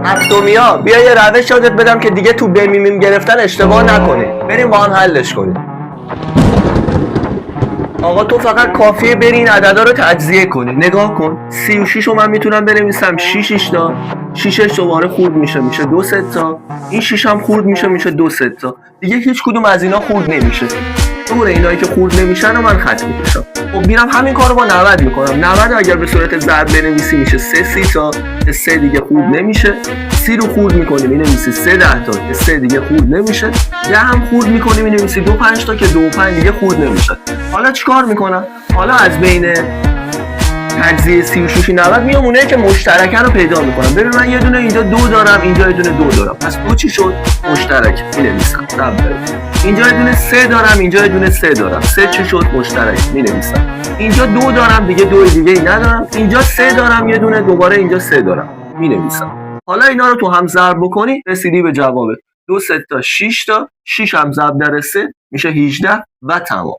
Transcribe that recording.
هفتمیا بیا یه روش یادت بدم که دیگه تو بمیمیم گرفتن اشتباه نکنی. بریم با هم حلش کنیم. آقا تو فقط کافیه بری این عددا رو تجزیه کنی. نگاه کن 36 رو من میتونم بنویسم 6 تا 6 دوباره خورد میشه 2 تا. این 6 هم خورد میشه 2 تا. دیگه هیچ کدوم از اینا خورد نمیشه. دور اینایی که خورد نمیشن رو من خط میکشم. خب میرم همین کارو با 90 میکنم. 90 اگر به صورت ضرب بنویسی میشه 3 تا که 3 دیگه خورد نمیشه. 30 رو خورد میکنی مینویسی 3 تا که 3 دیگه خورد نمیشه. 10 هم خورد میکنی مینویسی 2 5 تا که 2 5 دیگه خورد نمیشه. حالا چیکار میکنم؟ حالا از بین تجزیه 36 90 میام اونایی که مشترکن رو پیدا میکنم. ببین من یه دونه اینجا 2 دارم، اینجا یه دونه 2 دارم. پس 2 چی شد؟ مشترک مینویسم. اینجا یه دونه 3 دارم، اینجا یه دونه 3 دارم. 3 چی شد؟ مشترک مینویسم. اینجا 2 دارم، دیگه 2 دیگه ای ندارم. اینجا 3 دارم، یه دونه دوباره اینجا 3 دارم. مینویسم. حالا اینا رو تو هم ضرب بکنی رسیدی به جواب 2 3 تا 6 تا 6 هم ضرب در 3 میشه 18 و تمام.